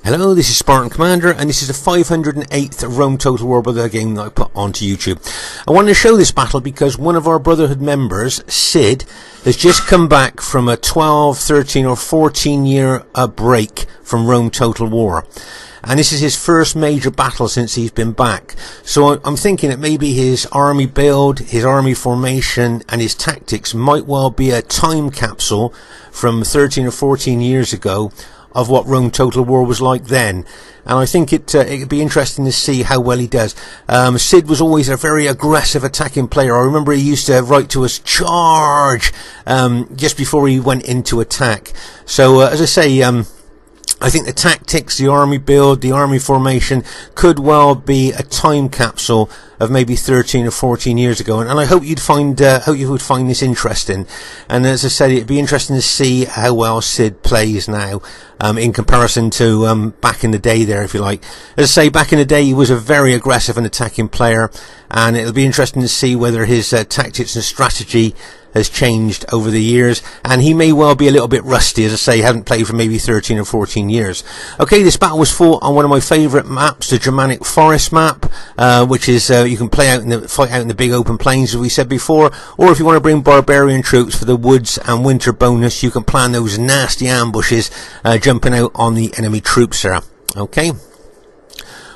Hello, this is Spartan Commander, and this is the 508th Rome Total War Brotherhood game that I put onto YouTube. I wanted to show this battle because one of our Brotherhood members, Sid, has just come back from a 12, 13 or 14 year break from Rome Total War. And this is his first major battle since he's been back. So I'm thinking that maybe his army build, his army formation and his tactics might well be a time capsule from 13 or 14 years ago of what Rome Total War was like then. And I think it'd be interesting to see how well he does. Sid was always a very aggressive attacking player. I remember he used to write to us, "Charge!" Just before he went into attack. So, as I say, I think the tactics, the army build, the army formation could well be a time capsule of maybe 13 or 14 years ago, and I hope you would find this interesting. And as I said, it'd be interesting to see how well Sid plays now in comparison to back in the day there, if you like. As I say, back in the day he was a very aggressive and attacking player, and it'll be interesting to see whether his tactics and strategy has changed over the years, and he may well be a little bit rusty. As I say, haven't played for maybe 13 or 14 years. Okay, this battle was fought on one of my favourite maps, the Germanic Forest map, which is you can fight out in the big open plains, as we said before, or if you want to bring barbarian troops for the woods and winter bonus, you can plan those nasty ambushes jumping out on the enemy troops there. Okay.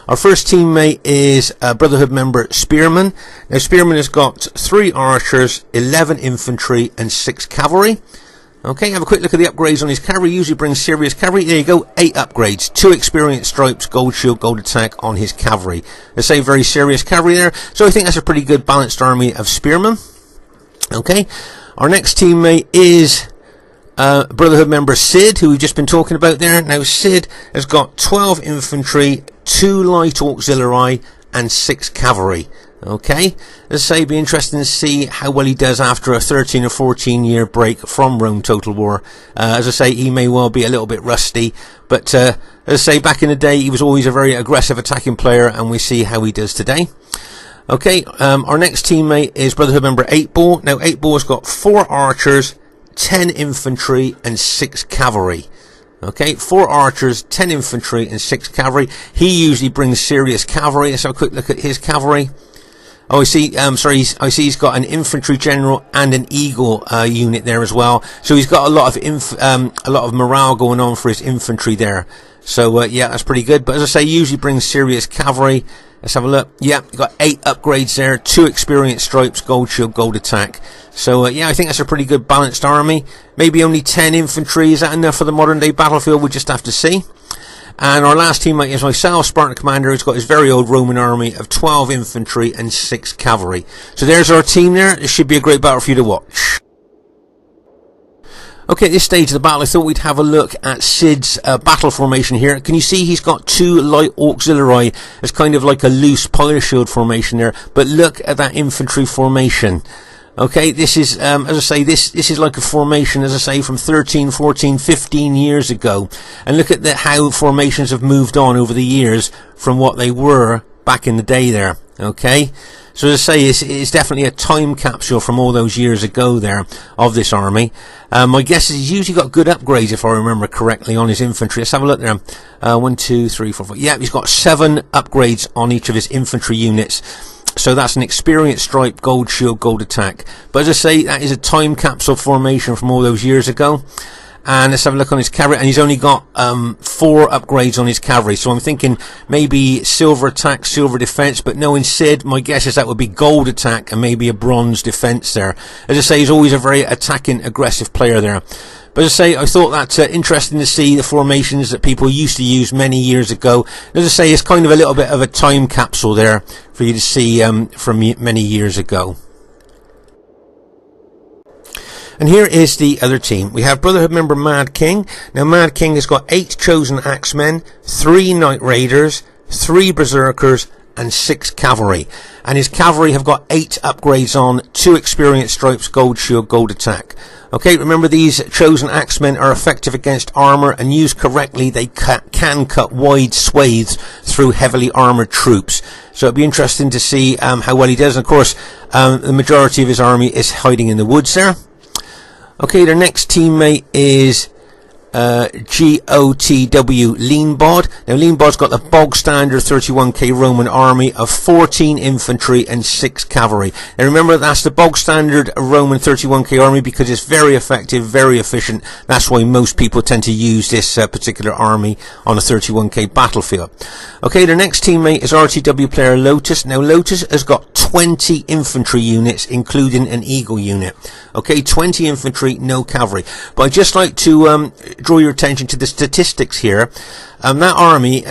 Our first teammate is a Brotherhood member, Spearman. Now, Spearman has got 3 archers, 11 infantry, and 6 cavalry. Okay, have a quick look at the upgrades on his cavalry. Usually brings serious cavalry. There you go, 8 upgrades. 2 experience stripes, gold shield, gold attack on his cavalry. They say very serious cavalry there. So I think that's a pretty good balanced army of Spearmen. Okay, our next teammate is Brotherhood member Sid, who we've just been talking about there. Now, Sid has got 12 infantry, 2 light auxiliary, and 6 cavalry. Okay, as I say, be interesting to see how well he does after a 13 or 14 year break from Rome Total War. As I say, he may well be a little bit rusty, but as I say, back in the day he was always a very aggressive attacking player, and we see how he does today. Okay, our next teammate is Brotherhood member 8 Ball. Now, 8 Ball has got 4 archers, 10 infantry and 6 cavalry. Okay, 4 archers, 10 infantry and 6 cavalry. He usually brings serious cavalry. Let's have a quick look at his cavalry. Oh, I see. I see he's got an infantry general and an eagle unit there as well. So he's got a lot of morale going on for his infantry there. So yeah, that's pretty good. But as I say, he usually brings serious cavalry. Let's have a look. Yeah, you've got 8 upgrades there, 2 experience stripes, gold shield, gold attack. So yeah, I think that's a pretty good balanced army. Maybe only 10 infantry. Is that enough for the modern day battlefield? We'll just have to see. And our last teammate is myself, Spartan Commander, who's got his very old Roman army of 12 infantry and 6 cavalry. So there's our team there. This should be a great battle for you to watch. Okay, at this stage of the battle, I thought we'd have a look at Sid's battle formation here. Can you see he's got 2 light auxiliary? It's kind of like a loose pile shield formation there. But look at that infantry formation. Okay, this is, as I say, this is like a formation, as I say, from 13, 14, 15 years ago. And look at how formations have moved on over the years from what they were back in the day there. Okay, so as I say, it's definitely a time capsule from all those years ago there of this army. My guess is he's usually got good upgrades, if I remember correctly, on his infantry. Let's have a look there. 1, 2, 3, 4, 5. Yeah, he's got 7 upgrades on each of his infantry units. So that's an experience stripe, gold shield, gold attack. But as I say, that is a time capsule formation from all those years ago. And let's have a look on his cavalry. And he's only got 4 upgrades on his cavalry. So I'm thinking maybe silver attack, silver defense. But knowing Sid, my guess is that would be gold attack and maybe a bronze defense there. As I say, he's always a very attacking, aggressive player there. But as I say, I thought that's interesting to see the formations that people used to use many years ago. As I say, it's kind of a little bit of a time capsule there for you to see from many years ago. And here is the other team. We have Brotherhood member Mad King. Now, Mad King has got 8 chosen axemen, 3 knight raiders, 3 berserkers, and 6 cavalry. And his cavalry have got 8 upgrades on, 2 experience stripes, gold shield, gold attack. Okay, remember these chosen axemen are effective against armor, and used correctly they can cut wide swathes through heavily armored troops. So it'll be interesting to see how well he does. And of course, the majority of his army is hiding in the woods there. Okay, their next teammate is GOTW lean bod. Now lean bod's got the bog standard 31k Roman army of 14 infantry and 6 cavalry. Now remember, that's the bog standard Roman 31k army because it's very effective, very efficient. That's why most people tend to use this particular army on a 31k battlefield. Okay, their next teammate is RTW player Lotus. Now Lotus has got 20 infantry units, including an eagle unit. Okay, 20 infantry, no cavalry. But I'd just like to draw your attention to the statistics here. That army,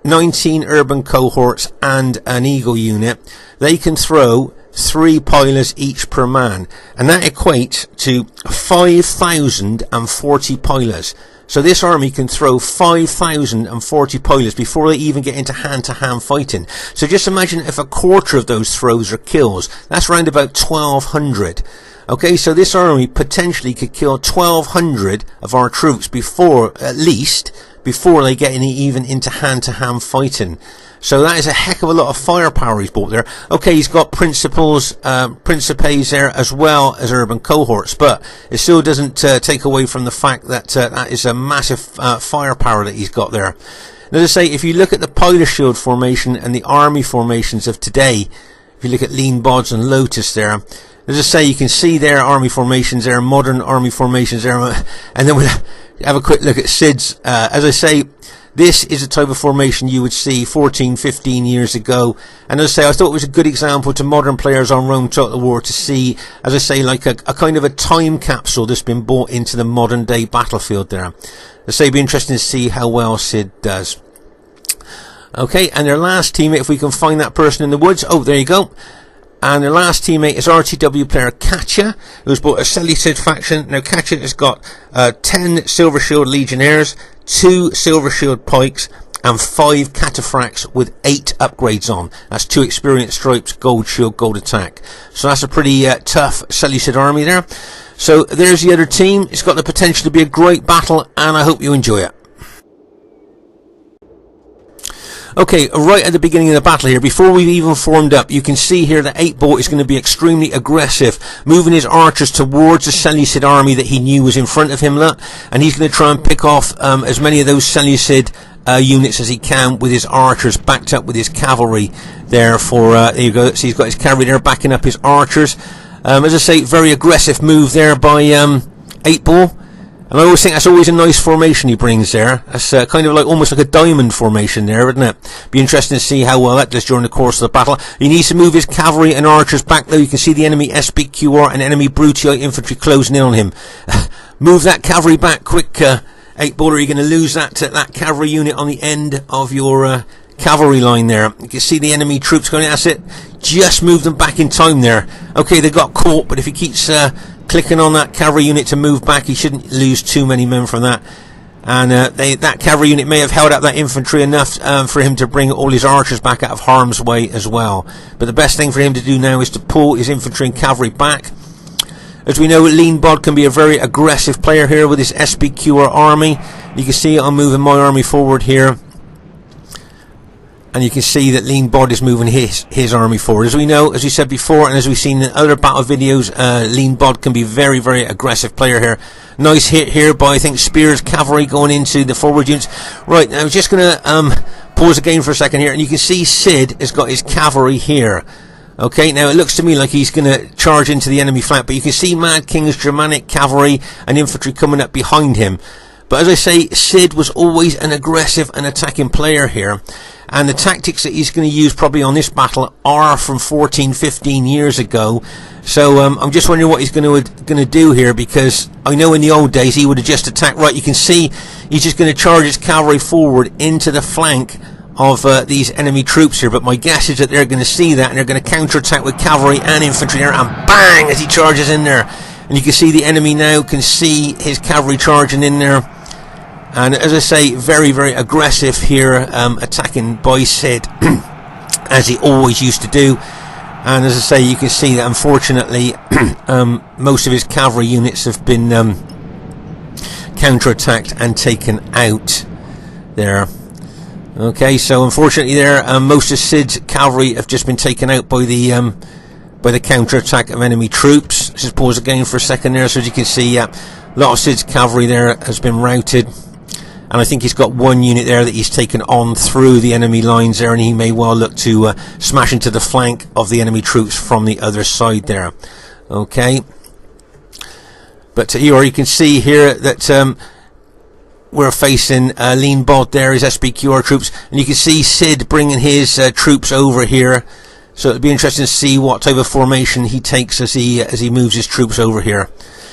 19 urban cohorts and an eagle unit, they can throw 3 pilers each per man, and that equates to 5,040 pilers. So this army can throw 5,040 pilers before they even get into hand-to-hand fighting. So just imagine if a quarter of those throws are kills. That's around about 1,200. Okay, so this army potentially could kill 1,200 of our troops at least before they get even into hand-to-hand fighting. So that is a heck of a lot of firepower he's brought there. Okay, he's got principes there as well as urban cohorts, but it still doesn't take away from the fact that that is a massive firepower that he's got there. And as I say, if you look at the pilot shield formation and the army formations of today, if you look at lean bods and Lotus there, as I say, you can see their army formations there, modern army formations there, and then we'll have a quick look at Sid's. As I say, this is a type of formation you would see 14, 15 years ago. And as I say, I thought it was a good example to modern players on Rome Total War to see, as I say, like a kind of a time capsule that's been brought into the modern day battlefield there. As I say, it'd be interesting to see how well Sid does. Okay, and their last teammate, if we can find that person in the woods. Oh, there you go. And their last teammate is RTW player Katya, who's bought a Seleucid faction. Now Katya has got 10 Silver Shield Legionnaires, 2 Silver Shield Pikes, and 5 Cataphracts with 8 upgrades on. That's 2 Experience Stripes, Gold Shield, Gold Attack. So that's a pretty tough Seleucid army there. So there's the other team. It's got the potential to be a great battle, and I hope you enjoy it. Okay, right at the beginning of the battle here, before we've even formed up, you can see here that 8-Ball is going to be extremely aggressive, moving his archers towards the Seleucid army that he knew was in front of him, and he's going to try and pick off as many of those Seleucid units as he can with his archers, backed up with his cavalry there there you go, so he's got his cavalry there backing up his archers. As I say, very aggressive move there by 8-Ball. And I always think that's always a nice formation he brings there. That's kind of like almost like a diamond formation there, isn't it? Be interesting to see how well that does during the course of the battle. He needs to move his cavalry and archers back though. You can see the enemy SBQR and enemy Brutite infantry closing in on him. Move that cavalry back quick, 8-Ball, or you're going to lose that cavalry unit on the end of your cavalry line there. You can see the enemy troops going, that's it. Just move them back in time there. Okay, they got caught, but if he keeps clicking on that cavalry unit to move back, he shouldn't lose too many men from that. And that cavalry unit may have held up that infantry enough for him to bring all his archers back out of harm's way as well. But the best thing for him to do now is to pull his infantry and cavalry back. As we know, Lean Bod can be a very aggressive player here with his SBQR army. You can see I'm moving my army forward here. And you can see that Lean Bod is moving his army forward. As we know, as we said before, and as we've seen in other battle videos, Lean Bod can be a very, very aggressive player here. Nice hit here by, I think, Spear's cavalry going into the forward units. Right, now I'm just going to pause the game for a second here, and you can see Sid has got his cavalry here. Okay, now it looks to me like he's going to charge into the enemy flank, but you can see Mad King's Germanic cavalry and infantry coming up behind him. But as I say, Sid was always an aggressive and attacking player here. And the tactics that he's going to use probably on this battle are from 14, 15 years ago. So I'm just wondering what he's going to do here, because I know in the old days he would have just attacked. Right, you can see he's just going to charge his cavalry forward into the flank of these enemy troops here. But my guess is that they're going to see that and they're going to counterattack with cavalry and infantry there, and bang, as he charges in there. And you can see the enemy now can see his cavalry charging in there. And as I say, very, very aggressive here, attacking by Sid, as he always used to do. And as I say, you can see that unfortunately, most of his cavalry units have been counterattacked and taken out there. Okay, so unfortunately there, most of Sid's cavalry have just been taken out by the counterattack of enemy troops. Just pause again for a second there, so as you can see, A lot of Sid's cavalry there has been routed, and I think he's got one unit there that he's taken on through the enemy lines there, and he may well look to smash into the flank of the enemy troops from the other side there. Okay, but here you can see here that we're facing Lean Bod there, his SPQR troops, and you can see Sid bringing his troops over here. So it'll be interesting to see what type of formation he takes as he moves his troops over here.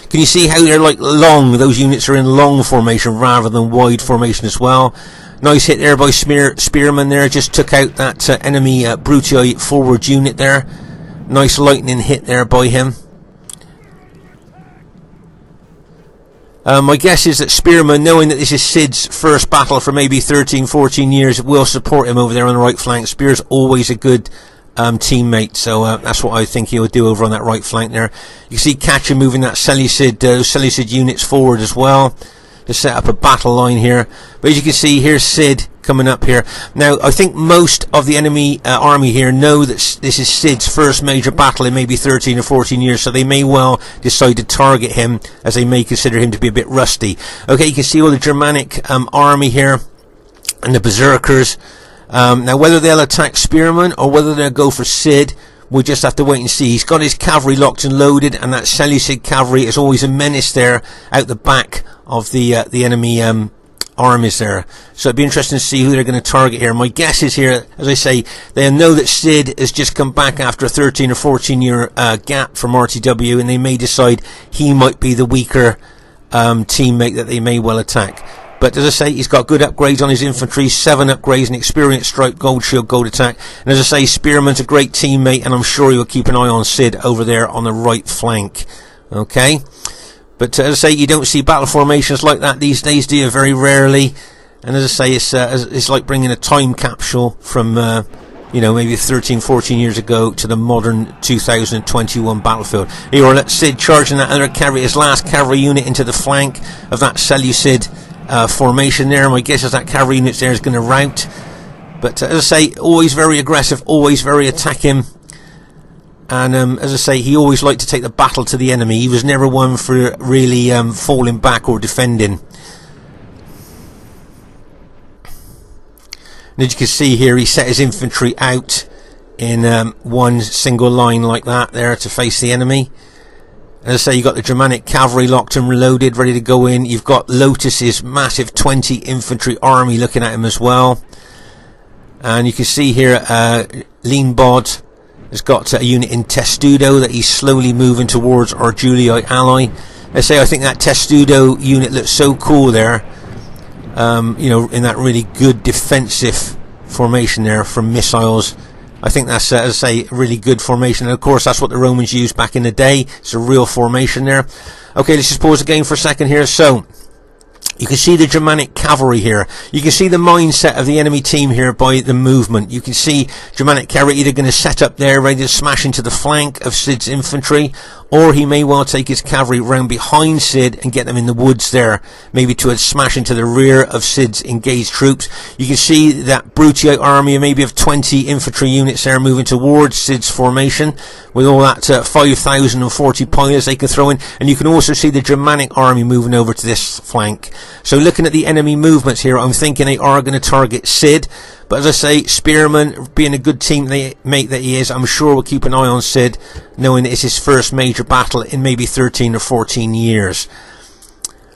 Can you see how they're like long? Those units are in long formation rather than wide formation as well. Nice hit there by Spearman there, just took out that enemy Brutii forward unit there. Nice lightning hit there by him. My guess is that Spearman, knowing that this is Sid's first battle for maybe 13-14 years, will support him over there on the right flank. Spear's always a good teammate, so that's what I think he'll do over on that right flank there. You can see Catcher moving that Seleucid units forward as well to set up a battle line here. But as you can see, here's Sid coming up here. Now, I think most of the enemy army here know that this is Sid's first major battle in maybe 13 or 14 years, so they may well decide to target him, as they may consider him to be a bit rusty. Okay, you can see all the Germanic army here and the Berserkers. Now, whether they'll attack Spearman or whether they'll go for Sid, we'll just have to wait and see. He's got his cavalry locked and loaded, and that Seleucid cavalry is always a menace there out the back of the enemy armies there. So it'd be interesting to see who they're going to target here. My guess is here, as I say, they know that Sid has just come back after a 13 or 14 year gap from RTW, and they may decide he might be the weaker teammate that they may well attack. But as I say, he's got good upgrades on his infantry, 7 upgrades, an experienced stripe, gold shield, gold attack. And as I say, Spearman's a great teammate, and I'm sure he will keep an eye on Sid over there on the right flank. Okay? But as I say, you don't see battle formations like that these days, do you? Very rarely. And as I say, it's like bringing a time capsule from, maybe 13, 14 years ago to the modern 2021 battlefield. Here, let Sid charging that other cavalry, his last cavalry unit into the flank of that Seleucid formation there. My guess is that cavalry unit there is going to rout. But as I say, always very aggressive, always very attacking. And as I say, he always liked to take the battle to the enemy. He was never one for really falling back or defending. And as you can see here, he set his infantry out in one single line like that there to face the enemy. As I say, you've got the Germanic cavalry locked and reloaded, ready to go in. You've got Lotus's massive 20 infantry army looking at him as well. And you can see here, Lean Bod has got a unit in Testudo that he's slowly moving towards our Julii ally. I think that Testudo unit looks so cool there. In that really good defensive formation there from missiles. I think that's, as I say, really good formation. And of course, that's what the Romans used back in the day. It's a real formation there. Okay, let's just pause the game for a second here. So, you can see the Germanic cavalry here. You can see the mindset of the enemy team here by the movement. You can see Germanic cavalry either going to set up there, ready to smash into the flank of Sid's infantry, or he may well take his cavalry round behind Sid and get them in the woods there, maybe to smash into the rear of Sid's engaged troops. You can see that Brutii army, maybe of 20 infantry units there moving towards Sid's formation, with all that 5,040 pilots they can throw in. And you can also see the Germanic army moving over to this flank. So looking at the enemy movements here, I'm thinking they are going to target Sid. But as I say, Spearman, being a good teammate that he is, I'm sure we'll keep an eye on Sid, knowing that it's his first major battle in maybe 13 or 14 years.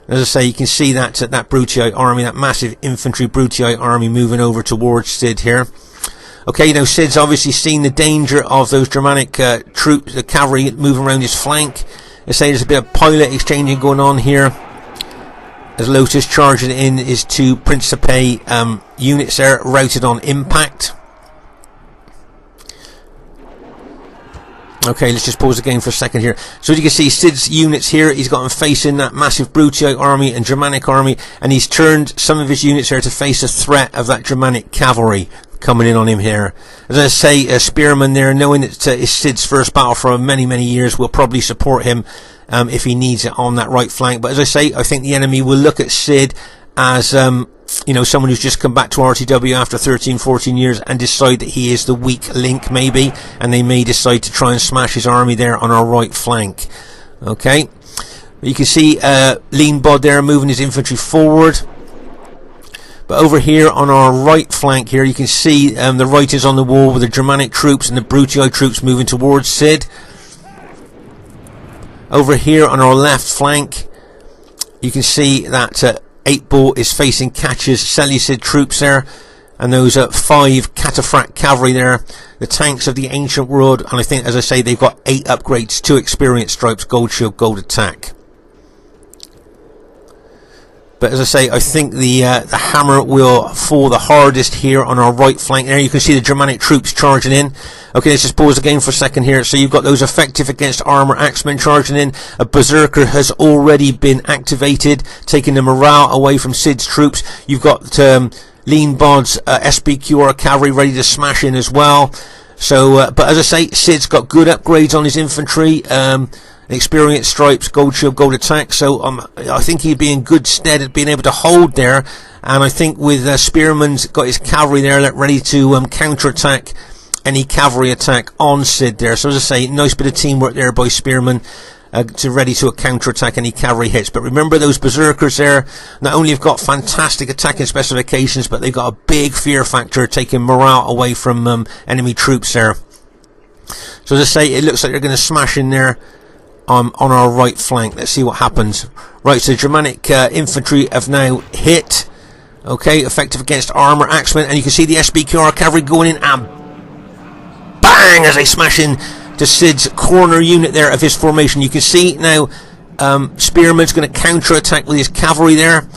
As I say, you can see that Brutii army, that massive infantry Brutii army moving over towards Sid here. Okay, now Sid's obviously seen the danger of those Germanic troops, the cavalry moving around his flank. I say there's a bit of pilot exchanging going on here, as Lotus charging in his 2 Principe units there, routed on impact. Okay, let's just pause the game for a second here. So as you can see, Sid's units here, he's got them facing that massive Brutii army and Germanic army, and he's turned some of his units there to face the threat of that Germanic cavalry coming in on him here. As I say, Spearman there, knowing that it's Sid's first battle for many, many years, will probably support him if he needs it on that right flank. But as I say, I think the enemy will look at Sid as someone who's just come back to RTW after 13, 14 years and decide that he is the weak link maybe, and they may decide to try and smash his army there on our right flank. Okay, You can see Lean Bod there moving his infantry forward. But over here on our right flank here, you can see the writings on the wall with the Germanic troops and the Brutii troops moving towards Sid. Over here on our left flank, you can see that 8 Ball is facing Catch's Seleucid troops there, and those 5 Cataphract cavalry there, the tanks of the ancient world. And I think, as I say, they've got 8 upgrades, 2 experience stripes, gold shield, gold attack. But as I say, I think the hammer will fall the hardest here on our right flank there. You can see the Germanic troops charging in. Okay, let's just pause the game for a second here. So you've got those effective against armor axemen charging in. A berserker has already been activated, taking the morale away from Sid's troops. You've got Lean Bod's SBQR cavalry ready to smash in as well. So, but as I say, Sid's got good upgrades on his infantry. Experience stripes, gold shield, gold attack. So I think he'd be in good stead at being able to hold there. And I think with Spearman's got his cavalry there ready to counter attack any cavalry attack on Sid there. So as I say, nice bit of teamwork there by Spearman to ready to counter attack any cavalry hits. But remember, those berserkers there not only have got fantastic attacking specifications, but they've got a big fear factor, taking morale away from enemy troops there. So as I say, it looks like they're going to smash in there on our right flank. Let's see what happens. Right, so Germanic infantry have now hit. Okay, effective against armor axemen, and you can see the SBQR cavalry going in and bang as they smash in to Sid's corner unit there of his formation. You can see now Spearman's going to counter attack with his cavalry there,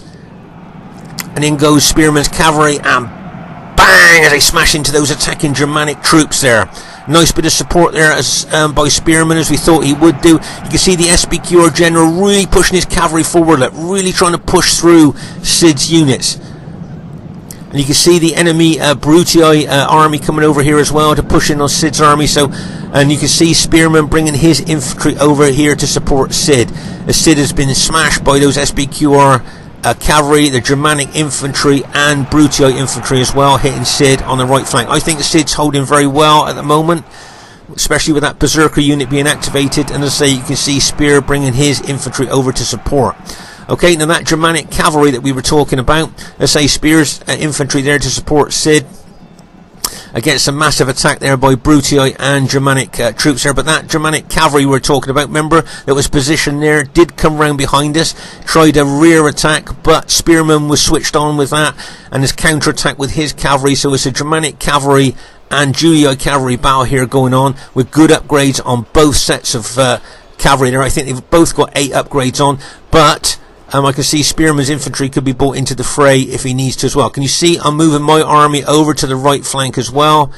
and in goes Spearman's cavalry and bang as they smash into those attacking Germanic troops there. Nice bit of support there as by Spearman, as we thought he would do. You can see the SBQR general really pushing his cavalry forward, like really trying to push through Sid's units. And you can see the enemy Brutii army coming over here as well to push in on Sid's army. So, and you can see Spearman bringing his infantry over here to support Sid, as Sid has been smashed by those SBQR cavalry, the Germanic infantry and Brutii infantry as well, hitting Sid on the right flank. I think Sid's holding very well at the moment, especially with that berserker unit being activated. And as I say, you can see Spear bringing his infantry over to support. Okay, now that Germanic cavalry that we were talking about, let's say Spear's infantry there to support Sid against a massive attack there by Brutii and Germanic troops there. But that Germanic cavalry we were talking about, remember, that was positioned there, did come round behind us, tried a rear attack, but Spearman was switched on with that and his counter attack with his cavalry. So it's a Germanic cavalry and Julii cavalry battle here going on, with good upgrades on both sets of cavalry there. I think they've both got 8 upgrades on, but I can see Spearman's infantry could be brought into the fray if he needs to as well. Can you see I'm moving my army over to the right flank as well?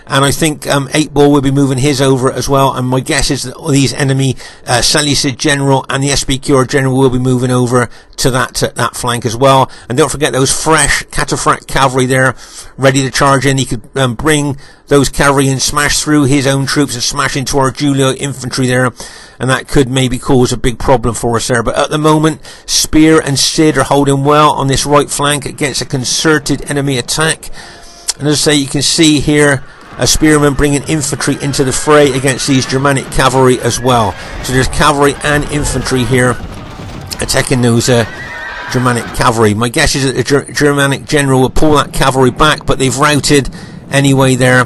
And I think 8 Ball will be moving his over as well. And my guess is that these enemy Seleucid general and the SBQR general will be moving over to that flank as well. And don't forget those fresh Cataphract cavalry there, ready to charge in. He could bring those cavalry and smash through his own troops and smash into our Julii infantry there. And that could maybe cause a big problem for us there. But at the moment, Spear and Sid are holding well on this right flank against a concerted enemy attack. And as I say, you can see here a Spearman bringing infantry into the fray against these Germanic cavalry as well. So there's cavalry and infantry here attacking those Germanic cavalry. My guess is that the Germanic general will pull that cavalry back, but they've routed anyway there.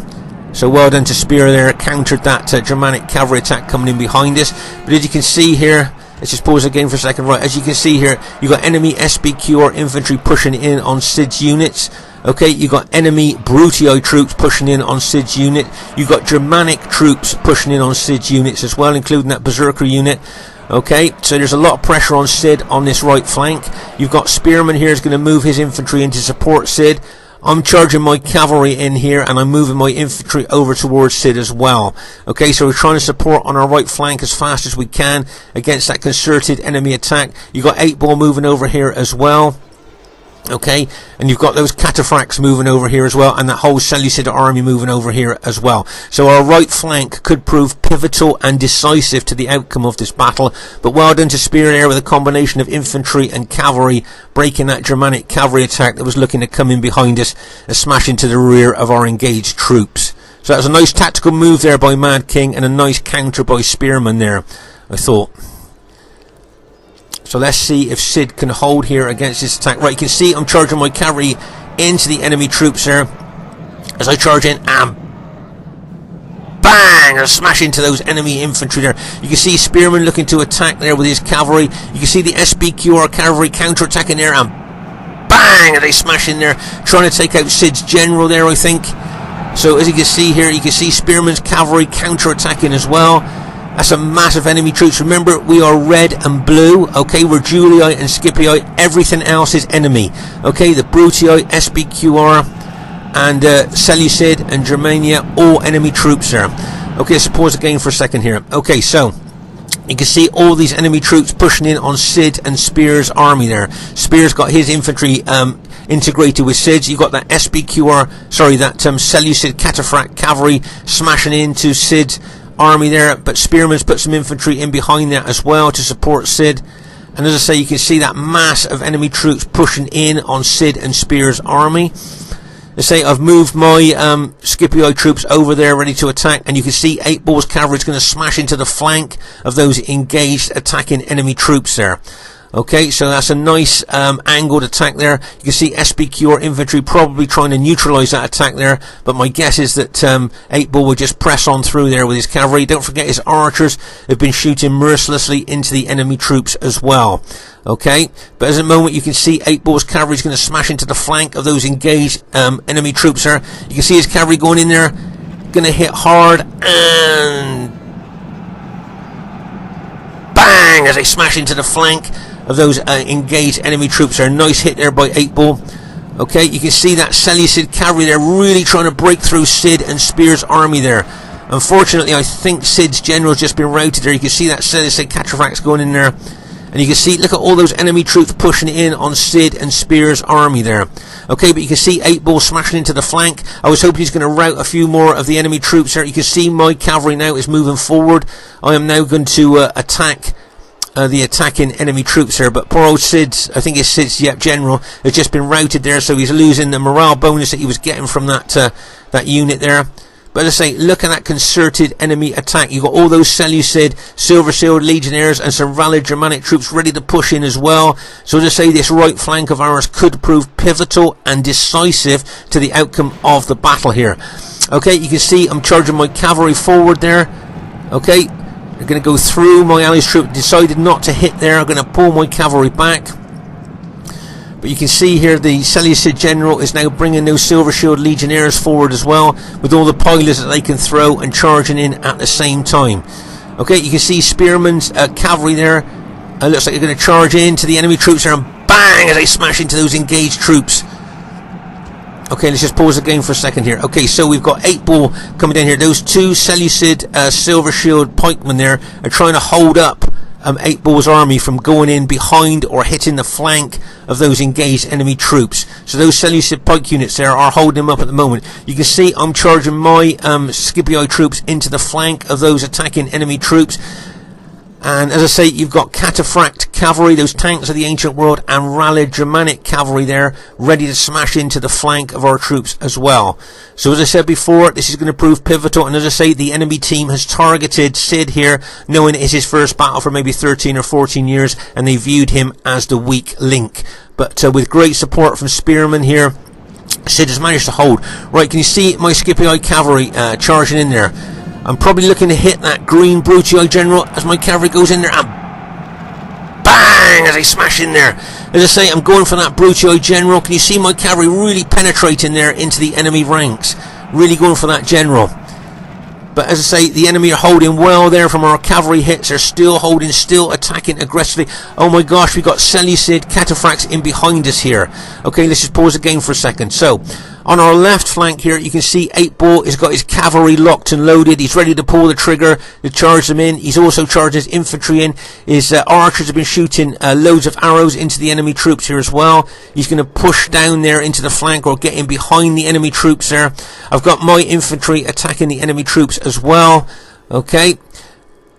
So well done to Spear there, countered that Germanic cavalry attack coming in behind us. But as you can see here, let's just pause the game for a second. Right, as you can see here, you've got enemy SBQR infantry pushing in on Sid's units. Okay, you've got enemy Brutii troops pushing in on Sid's unit. You've got Germanic troops pushing in on Sid's units as well, including that berserker unit. Okay, so there's a lot of pressure on Sid on this right flank. You've got Spearman here is going to move his infantry in to support Sid. I'm charging my cavalry in here and I'm moving my infantry over towards Sid as well. Okay, so we're trying to support on our right flank as fast as we can against that concerted enemy attack. You've got 8 Ball moving over here as well. Okay, and you've got those Cataphracts moving over here as well, and that whole Seleucid army moving over here as well. So our right flank could prove pivotal and decisive to the outcome of this battle. But well done to Spear there with a combination of infantry and cavalry, breaking that Germanic cavalry attack that was looking to come in behind us and smash into the rear of our engaged troops. So that was a nice tactical move there by Mad King, and a nice counter by Spearman there, I thought. So let's see if Sid can hold here against this attack. Right, you can see I'm charging my cavalry into the enemy troops there. As I charge in, and bang! I smash into those enemy infantry there. You can see Spearman looking to attack there with his cavalry. You can see the SBQR cavalry counter-attacking there, and bang! They smash in there, trying to take out Sid's general there, I think. So as you can see here, you can see Spearman's cavalry counter-attacking as well. That's a massive enemy troops. Remember, we are red and blue. Okay, we're Julii and Scipii. Everything else is enemy. Okay, the Brutii, SBQR, and Seleucid and Germania, all enemy troops there. Okay, let's pause the game for a second here. Okay, so you can see all these enemy troops pushing in on Sid and Spear's army there. Spear's got his infantry integrated with Sid's. You've got that SBQR, sorry, that Seleucid cataphract cavalry smashing into Sid's army there, but Spearman's put some infantry in behind that as well to support Sid. And as I say, you can see that mass of enemy troops pushing in on Sid and Spear's army. Let's say I've moved my Scipii troops over there ready to attack, and you can see 8 Balls cavalry is going to smash into the flank of those engaged attacking enemy troops there. Okay, so that's a nice angled attack there. You can see SBQR infantry probably trying to neutralise that attack there, but my guess is that 8 Ball will just press on through there with his cavalry. Don't forget his archers have been shooting mercilessly into the enemy troops as well. Okay, but at the moment you can see 8 Ball's cavalry is going to smash into the flank of those engaged enemy troops there. You can see his cavalry going in there, going to hit hard, and bang, as they smash into the flank of those engaged enemy troops there. Nice hit there by 8 Ball. Okay, you can see that Seleucid cavalry there really trying to break through Sid and Spear's army there. Unfortunately, I think Sid's general's just been routed there. You can see that Seleucid cataphracts going in there. And you can see, look at all those enemy troops pushing in on Sid and Spear's army there. Okay, but you can see 8 Ball smashing into the flank. I was hoping he's going to rout a few more of the enemy troops there. You can see my cavalry now is moving forward. I am now going to attack the attacking enemy troops there, but poor old Sid's, I think it's Sid's general, has just been routed there, so he's losing the morale bonus that he was getting from that unit there. But as I say, look at that concerted enemy attack. You've got all those Seleucid, Silver Shield Legionnaires and some rallied Germanic troops ready to push in as well. So as I say, this right flank of ours could prove pivotal and decisive to the outcome of the battle here. Okay, you can see I'm charging my cavalry forward there. Okay, they're going to go through my allies' troop. Decided not to hit there. I'm going to pull my cavalry back. But you can see here the Seleucid general is now bringing those Silver Shield Legionnaires forward as well, with all the pilers that they can throw and charging in at the same time. Okay, you can see Spearman's cavalry there. Looks like they're going to charge into the enemy troops there, and bang, as they smash into those engaged troops. Okay, let's just pause the game for a second here. Okay, so we've got 8 Ball coming down here. Those 2 Seleucid Silver Shield pikemen there are trying to hold up 8 Ball's army from going in behind or hitting the flank of those engaged enemy troops. So those Seleucid pike units there are holding them up at the moment. You can see I'm charging my Scipii troops into the flank of those attacking enemy troops. And as I say, you've got cataphract cavalry, those tanks of the ancient world, and rallied Germanic cavalry there, ready to smash into the flank of our troops as well. So as I said before, this is going to prove pivotal, and as I say, the enemy team has targeted Sid here, knowing it's his first battle for maybe 13 or 14 years, and they viewed him as the weak link. But with great support from Spearman here, Sid has managed to hold. Right, can you see my Scipii cavalry charging in there? I'm probably looking to hit that green Brutii general as my cavalry goes in there, and bang, as they smash in there. As I say, I'm going for that Brutii general. Can you see my cavalry really penetrating there into the enemy ranks? Really going for that general. But as I say, the enemy are holding well there from our cavalry hits. They're still holding, still attacking aggressively. Oh my gosh, we've got Seleucid cataphracts in behind us here. Okay, let's just pause the game for a second. So, on our left flank here, you can see 8 Ball has got his cavalry locked and loaded. He's ready to pull the trigger to charge them in. He's also charged his infantry in. His archers have been shooting loads of arrows into the enemy troops here as well. He's going to push down there into the flank or get in behind the enemy troops there. I've got my infantry attacking the enemy troops as well. Okay.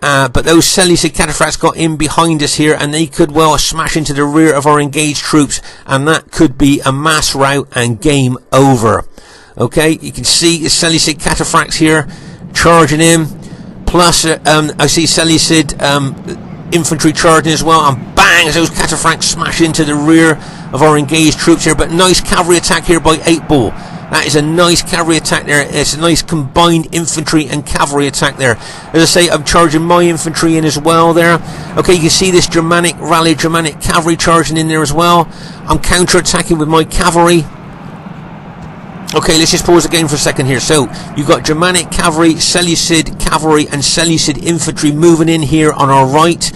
But those Seleucid cataphracts got in behind us here, and they could well smash into the rear of our engaged troops, and that could be a mass rout and game over. Okay, you can see the Seleucid cataphracts here charging in. Plus, I see Seleucid infantry charging as well, and bang, as those cataphracts smash into the rear of our engaged troops here. But nice cavalry attack here by 8 Ball. That is a nice cavalry attack there. It's a nice combined infantry and cavalry attack there. As I say, I'm charging my infantry in as well there. Okay, you can see this Germanic rally, Germanic cavalry charging in there as well. I'm counter-attacking with my cavalry. Okay, let's just pause again for a second here. So, you've got Germanic cavalry, Seleucid cavalry, and Seleucid infantry moving in here on our right.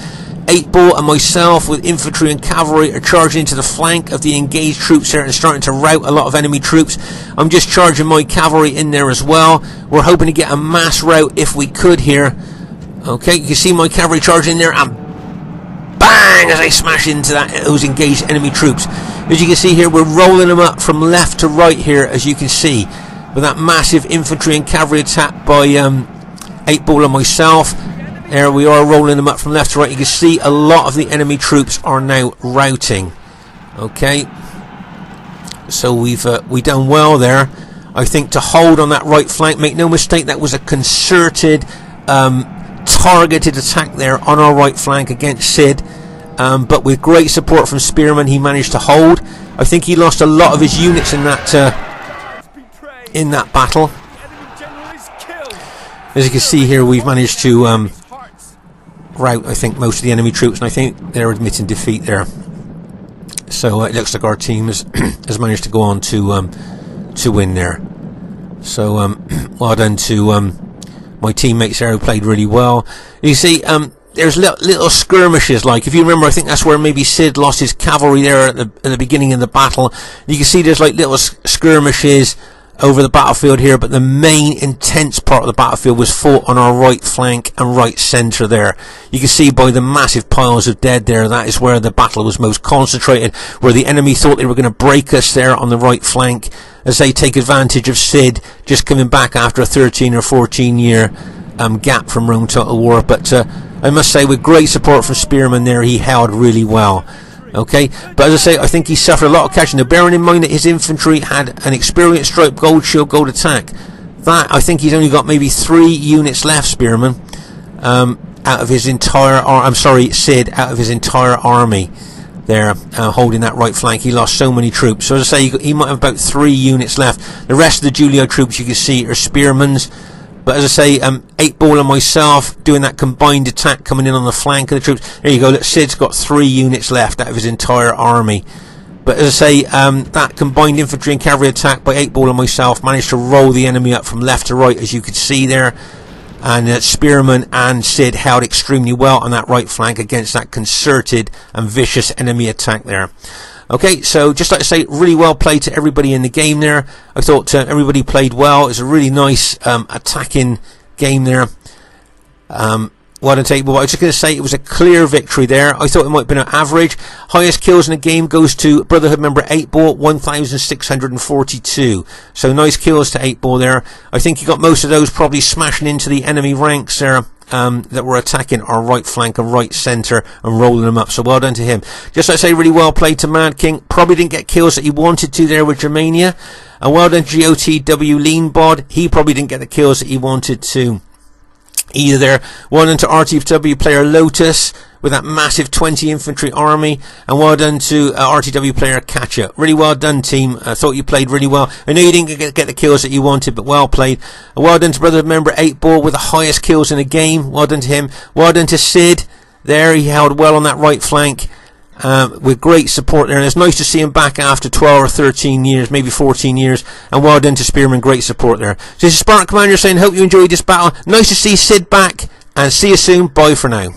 8 Ball and myself with infantry and cavalry are charging into the flank of the engaged troops here and starting to rout a lot of enemy troops. I'm just charging my cavalry in there as well. We're hoping to get a mass rout if we could here. Okay, you can see my cavalry charging in there, and bang, as I smash into those engaged enemy troops. As you can see here, we're rolling them up from left to right here, as you can see, with that massive infantry and cavalry attack by 8 Ball and myself. There we are, rolling them up from left to right. You can see a lot of the enemy troops are now routing. Okay, so we done well there. I think to hold on that right flank. Make no mistake, that was a concerted, targeted attack there on our right flank against Sid. But with great support from Spearman, he managed to hold. I think he lost a lot of his units in that battle. As you can see here, we've managed to rout, I think, most of the enemy troops, and I think they're admitting defeat there. So it looks like our team has managed to go on to win there. So well done to my teammates there who played really well. You see, there's little skirmishes, like if you remember, I think that's where maybe Sid lost his cavalry there at the beginning of the battle. You can see there's like little skirmishes over the battlefield here, but the main intense part of the battlefield was fought on our right flank and right centre there. You can see by the massive piles of dead there, that is where the battle was most concentrated, where the enemy thought they were going to break us there on the right flank, as they take advantage of Sid just coming back after a 13 or 14 year gap from Rome Total War. But I must say, with great support from Spearman there, he held really well. Okay, but as I say, I think he suffered a lot of casualties. Now, bearing in mind that his infantry had an experienced stripe gold shield, gold attack, that I think he's only got maybe 3 units left, Spearman, out of his entire, Sid, out of his entire army there, holding that right flank. He lost so many troops. So as I say, he might have about 3 units left. The rest of the Julio troops you can see are Spearman's. But as I say, 8 Ball and myself doing that combined attack coming in on the flank of the troops. There you go, look, Sid's got 3 units left out of his entire army. But as I say, that combined infantry and cavalry attack by 8 Ball and myself managed to roll the enemy up from left to right, as you could see there. And Spearman and Sid held extremely well on that right flank against that concerted and vicious enemy attack there. Okay, so just like to say, really well played to everybody in the game there. I thought everybody played well. It was a really nice attacking game there. Well done, Tate. But I was just going to say, it was a clear victory there. I thought it might have been an average. Highest kills in the game goes to Brotherhood member 8 Ball, 1,642. So nice kills to 8 Ball there. I think he got most of those probably smashing into the enemy ranks there. That were attacking our right flank and right centre and rolling them up. So well done to him. Just like I say, really well played to Mad King. Probably didn't get kills that he wanted to there with Germania. And well done to GOTW Lean Bod. He probably didn't get the kills that he wanted to either there. Well done to RTW player Lotus with that massive 20 infantry army, and well done to RTW player Catcher. Really well done, team. I thought you played really well. I know you didn't get the kills that you wanted, but well played. And well done to brother member 8 Ball with the highest kills in the game. Well done to him. Well done to Sid there. He held well on that right flank with great support there, and it's nice to see him back after 12 or 13 years, maybe 14 years. And well done to Spearman, great support there. So this is Spartan Commander saying, hope you enjoyed this battle. Nice to see Sid back, and see you soon. Bye for now.